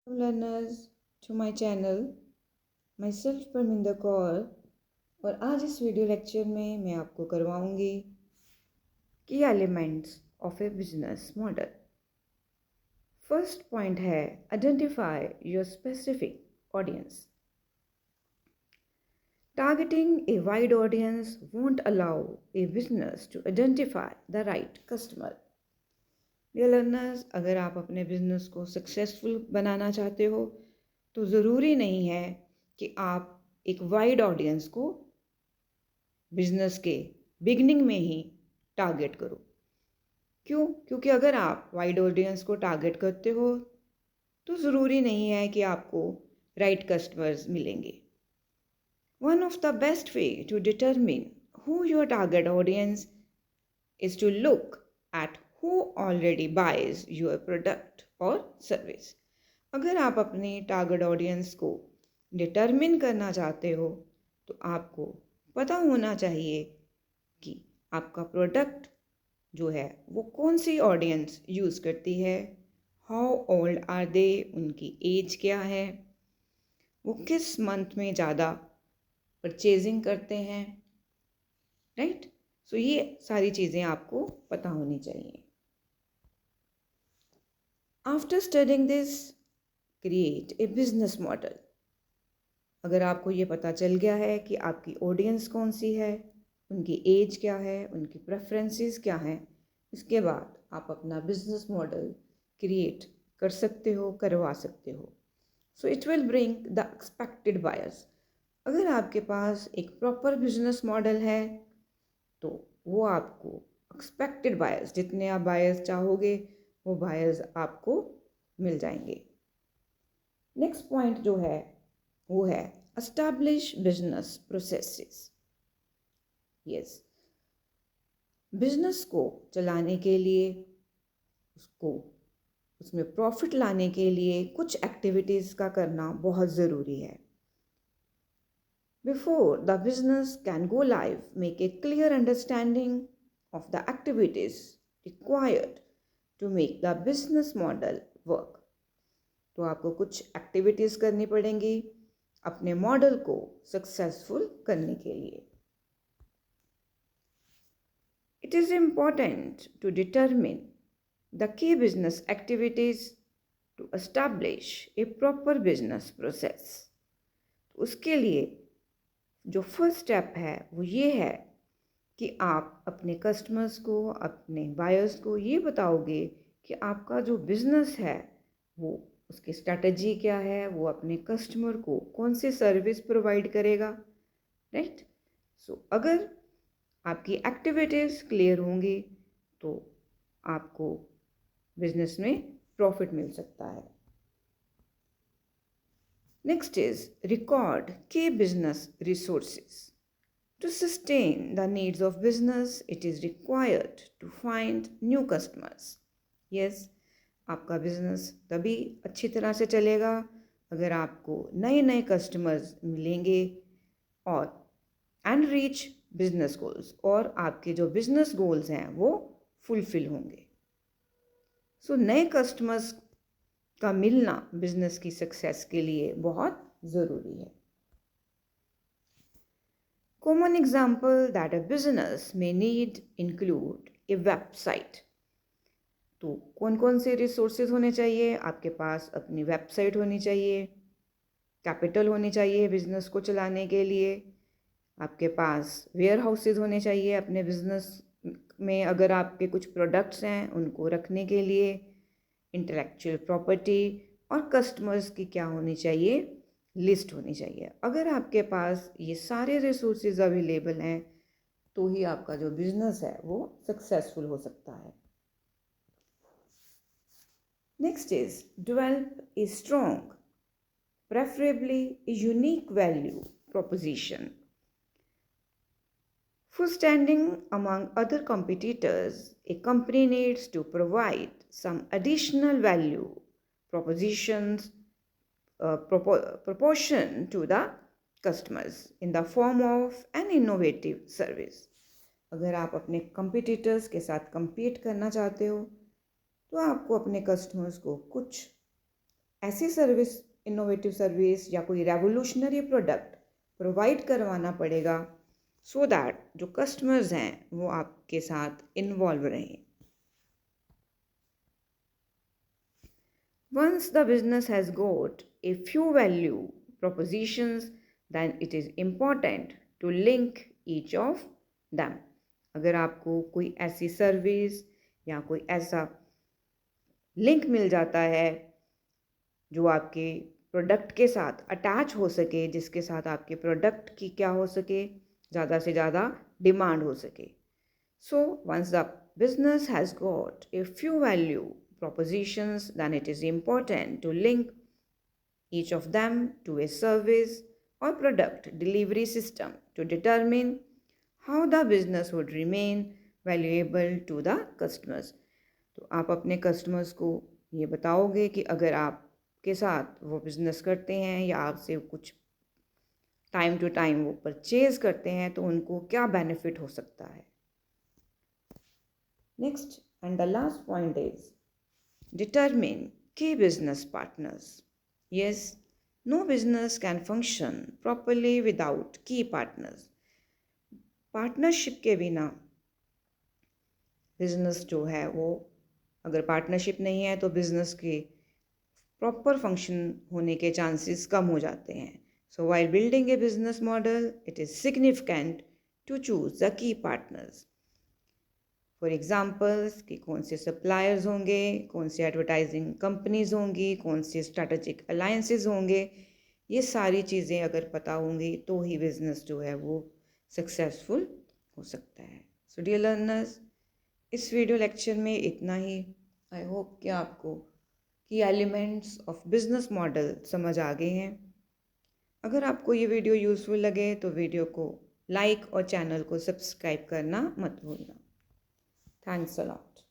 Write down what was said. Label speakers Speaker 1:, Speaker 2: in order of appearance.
Speaker 1: Learners to my channel. Myself Parminder Kaur. और आज इस वीडियो लेक्चर में मैं आपको करवाऊंगी की elements of a business model. First point है identify your specific audience. Targeting a wide audience won't allow a business to identify the right customer. Dear learners, अगर आप अपने बिजनेस को सक्सेसफुल बनाना चाहते हो तो ज़रूरी नहीं है कि आप एक वाइड ऑडियंस को बिजनेस के बिगनिंग में ही टारगेट करो। क्यों? क्योंकि अगर आप वाइड ऑडियंस को टारगेट करते हो तो ज़रूरी नहीं है कि आपको राइट कस्टमर्स मिलेंगे। One of the best way to determine who your target audience is to look at who already buys your product or service. अगर आप अपनी टारगेट ऑडियंस को डिटरमिन करना चाहते हो तो आपको पता होना चाहिए कि आपका प्रोडक्ट जो है वो कौन सी ऑडियंस यूज़ करती है, हाउ ओल्ड आर दे, उनकी एज क्या है, वो किस मंथ में ज़्यादा परचेजिंग करते हैं, राइट। सो ये सारी चीज़ें आपको पता होनी चाहिए। After studying this create a business model. अगर आपको ये पता चल गया है कि आपकी ऑडियंस कौन सी है, उनकी एज क्या है, उनकी प्रेफरेंसेस क्या हैं, इसके बाद आप अपना बिजनेस मॉडल क्रिएट कर सकते हो, करवा सकते हो। So it will bring the expected buyers. अगर आपके पास एक प्रॉपर बिजनेस मॉडल है तो वो आपको एक्सपेक्टेड बायर्स, जितने आप बायर्स चाहोगे वो बायर्स आपको मिल जाएंगे। नेक्स्ट पॉइंट जो है वो है establish business processes. Yes, business को चलाने के लिए, उसको उसमें प्रॉफिट लाने के लिए कुछ एक्टिविटीज़ का करना बहुत ज़रूरी है। Before the business can go live, make a clear understanding of the activities required to make the business model work. तो आपको कुछ एक्टिविटीज़ करनी पड़ेंगी अपने मॉडल को सक्सेसफुल करने के लिए। It is important to determine the key business activities to establish a proper business process. उसके लिए जो फर्स्ट स्टेप है वो ये है कि आप अपने कस्टमर्स को, अपने बायर्स को ये बताओगे कि आपका जो बिज़नेस है वो उसकी स्ट्रैटेजी क्या है, वो अपने कस्टमर को कौन सी सर्विस प्रोवाइड करेगा, राइट। सो अगर आपकी एक्टिविटीज़ क्लियर होंगी तो आपको बिजनेस में प्रॉफिट मिल सकता है। Next is record key business resources. To sustain the needs of business, it is required to find new customers. Yes, आपका बिजनेस तभी अच्छी तरह से चलेगा अगर आपको नए नए कस्टमर्स मिलेंगे और एंड रीच बिजनेस गोल्स, और आपके जो बिजनेस गोल्स हैं वो फुलफिल होंगे। सो नए कस्टमर्स का मिलना बिजनेस की सक्सेस के लिए बहुत ज़रूरी है। Common example that a business may need include a website. तो कौन कौन से रिसोर्सेज होने चाहिए? आपके पास अपनी वेबसाइट होनी चाहिए, कैपिटल होनी चाहिए बिजनेस को चलाने के लिए, आपके पास वेयर हाउसेज होने चाहिए अपने बिजनेस में, अगर आपके कुछ प्रोडक्ट्स हैं उनको रखने के लिए, इंटेलेक्चुअल प्रॉपर्टी, और कस्टमर्स की क्या होनी चाहिए, लिस्ट होनी चाहिए। अगर आपके पास ये सारे रिसोर्सेज अवेलेबल हैं तो ही आपका जो बिजनेस है वो सक्सेसफुल हो सकता है। Next is develop a strong, preferably a unique value proposition. For standing among other competitors, a company needs to provide some additional value propositions proportion to the customers in the form of an innovative service. अगर आप अपने competitors के साथ compete करना चाहते हो तो आपको अपने customers को कुछ ऐसी सर्विस, इनोवेटिव सर्विस या कोई रेवोल्यूशनरी प्रोडक्ट प्रोवाइड करवाना पड़ेगा सो दैट जो कस्टमर्स हैं वो आपके साथ इन्वॉल्व रहें। Once the business has got a few value propositions, then it is important to link each of them. अगर आपको कोई ऐसी सर्विस या कोई ऐसा लिंक मिल जाता है जो आपके प्रोडक्ट के साथ अटैच हो सके, जिसके साथ आपके प्रोडक्ट की क्या हो सके, ज़्यादा से ज़्यादा डिमांड हो सके। So once the business has got a few value propositions, then it is important to link each of them to a service or product delivery system to determine how the business would remain valuable to the customers. तो आप अपने customers को ये बताओगे कि अगर आपके साथ वो बिज़नेस करते हैं या आपसे कुछ टाइम टू टाइम वो परचेज करते हैं तो उनको क्या बेनिफिट हो सकता है। Next and the last point is determine key business partners. Yes, no business can function properly without key partners. Partnership के बिना बिजनेस जो है वो, अगर पार्टनरशिप नहीं है तो बिजनेस के प्रॉपर फंक्शन होने के चांसेस कम हो जाते हैं। सो while building a business model, it is significant to choose the key partners. For examples कि कौन से सप्लायर्स होंगे, कौन से एडवर्टाइजिंग कंपनीज़ होंगी, कौन से स्ट्रैटेजिक अलायंसेस होंगे, ये सारी चीज़ें अगर पता होंगी तो ही बिज़नेस जो है वो सक्सेसफुल हो सकता है। सो डियर लर्नर्स, इस वीडियो लेक्चर में इतना ही। आई होप कि आपको की एलिमेंट्स ऑफ बिजनेस मॉडल समझ आ गए हैं। अगर आपको ये वीडियो यूज़फुल लगे तो वीडियो को लाइक और चैनल को सब्सक्राइब करना मत भूलना। Thanks a lot.